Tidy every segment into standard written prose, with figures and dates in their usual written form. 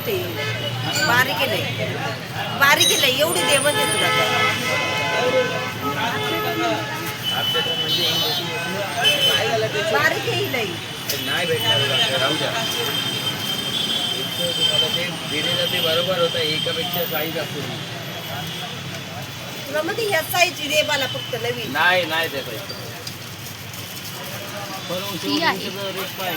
होते बारीक केलंय बारीक केलंय एवढी दे म्हणजे तुला बारीक येईल नाही भेटणार राहू द्या तुम्हाला ते दिलेलं ते बरोबर होतं एकापेक्षा साईज असतो तुला मध्ये या साईजची दे मला फक्त नवीन नाही नाही ते पैसे रेट काय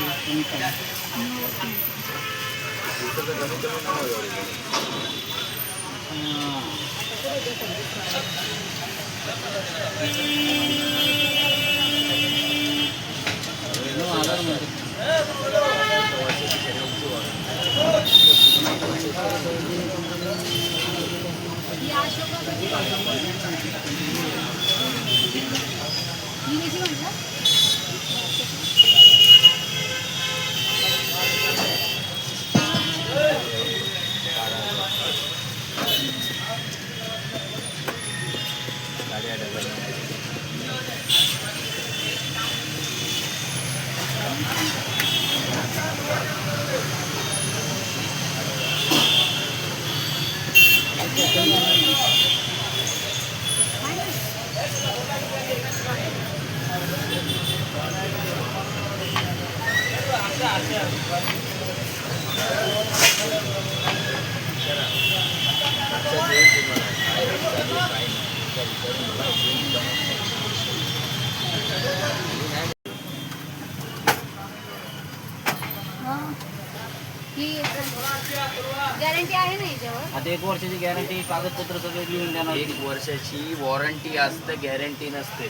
गॅरंटी आहे ना याच्यावर आता 1 वर्षाची गॅरंटी कागदपत्र सगळे लिहून देणार 1 वर्षाची वॉरंटी असते गॅरंटी नसते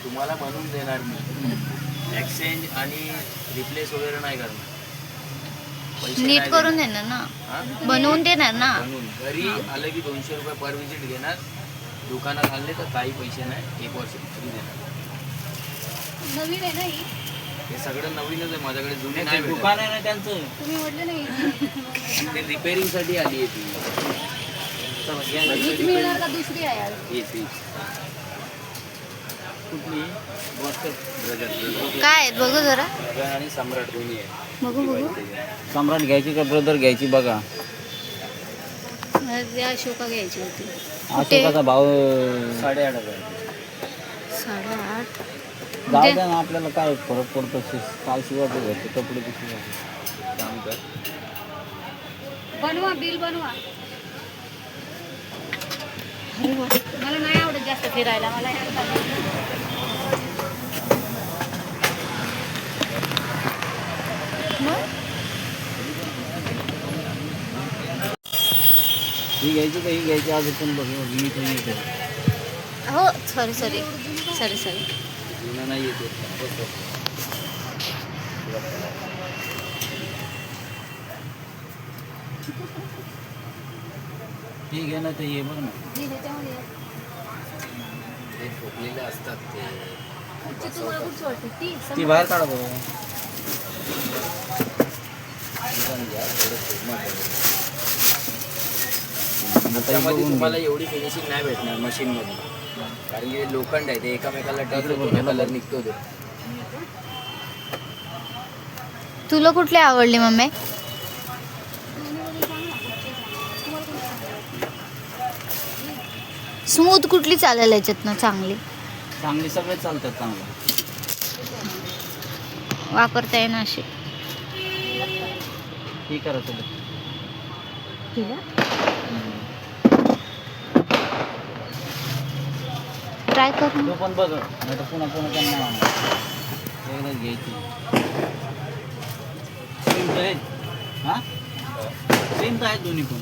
तुम्हाला बनवून देणार मी एक्सचेंज आणि रिप्लेस वगैरे नाही करणार पैसे नीट नाही करून देणार. देणार ना हा? बनवून देणार ना बनवून घरी आलं की 200 रुपये पर विजिट घेणार दुकानात आणले तर काही पैसे नाही 1 वर्ष फ्री देणार नवीन आहे ना ही हे सगळं नवीनच आहे माझ्याकडे जुने नाही भेटत. दुकान आहे ना त्यांचं तुम्ही म्हटलं नाही ते रिपेअरिंगसाठी आली आहे ती हीच मिळणार का दुसरी आहे आज? हीच कुठली ब्रदर काय आहेत बघू जरा आणि सम्राट दोन्ही आहे बघू बघू सम्राट घ्यायची का ब्रदर घ्यायची बघा मला त्या अशोका घ्यायची होती कुठे अशोकाचा भाव 8,500 8.5 जाऊ द्या ना आपल्याला काय फरक पडतो काय शिवायचे घरचे कपडे किती काम कर बनवा बिल बनवा मला नाही आवडत जास्त फिरायला मला ही घ्यायची का ही घ्यायची आज पण बघ मी पण येते हो सॉरी सॉरी सॉरी सॉरी जुना नाही येते ही घे ना ते ये बघ ना ते ठोकलेले असतात ते तुम्हाला कुठची वाटते ती ती बाहेर काढा बघ त्यामध्ये तुम्हाला एवढी फिनिशिंग नाही भेटणार मशीनमध्ये कारण की ते लोखंड आहे ते एकामेकाला टच होतो कलर निघतो तो तुला कुठली आवडली मम्मी स्मूथ कुठली चालेल याच्यात ना चांगली चांगली सगळे चालतात चांगलं वापरता येईन अशी ही करा तुला ट्राय कर तो पण बघ नाही तर पुन्हा पुन्हा त्यांना एकदाच घ्यायची सेम तर आहेत हां सेम तर आहेत दोन्ही पण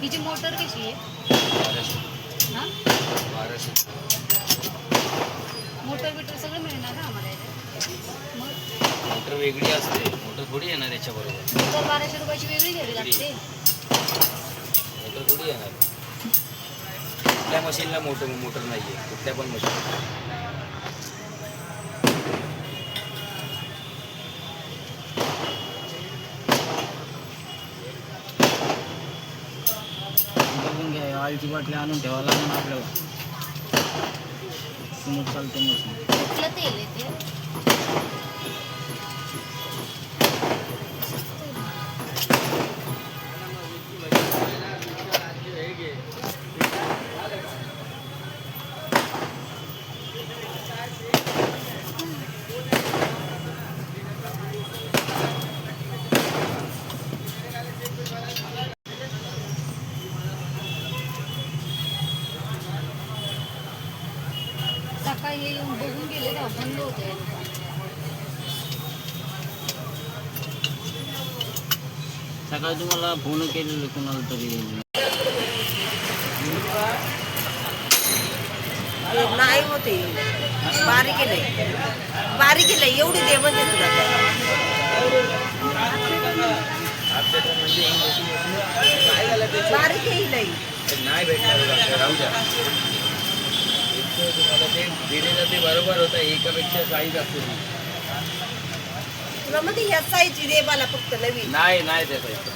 हिची मोटर कशी आहे? 1200. हां 1200. मोटर बिटर सगळं मिळणार ना आम्हाला याच्यात? मग मोटर वेगळी असते, मोटर थोडी येणार याच्याबरोबर. मोटर 1200 रुपयाची वेगळी घ्यावी लागते. मोटर थोडी येणार. कुठल्या मशीनला मोटर नाही आहे, कुठल्या पण मशीन. बघून घ्या ऑइलची बाटली आणून ठेवावं लागेल ना आपल्याला. स्मूथ चालते मशीन. कुठलं तेल आहे ते? सकाळी हे येऊन बघून गेले ना, बंद होते. सकाळी तुम्हाला फोन केलेले कोणाला तरी. नाही होते बारीक आहे बारीक आहे एवढी दे म्हणजे तुला काय झालं त्याची बारीक आहे नाही नाही भेटणार बघा, राहू द्या. तुम्हाला ते दिलेलं ते बरोबर होतं, एकापेक्षा साईज असते. तुला मध्ये या साईजची दे मला फक्त नवीन. नाही नाही देता येत.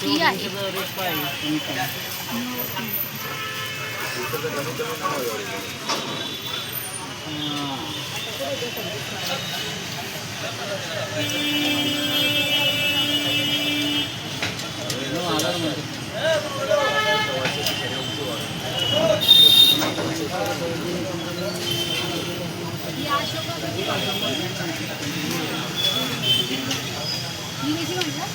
ही आहे. रेट पाहिजे. दिवसाचं कमी कमी नाव एवढे. ही अशोका ही कशी म्हटलं?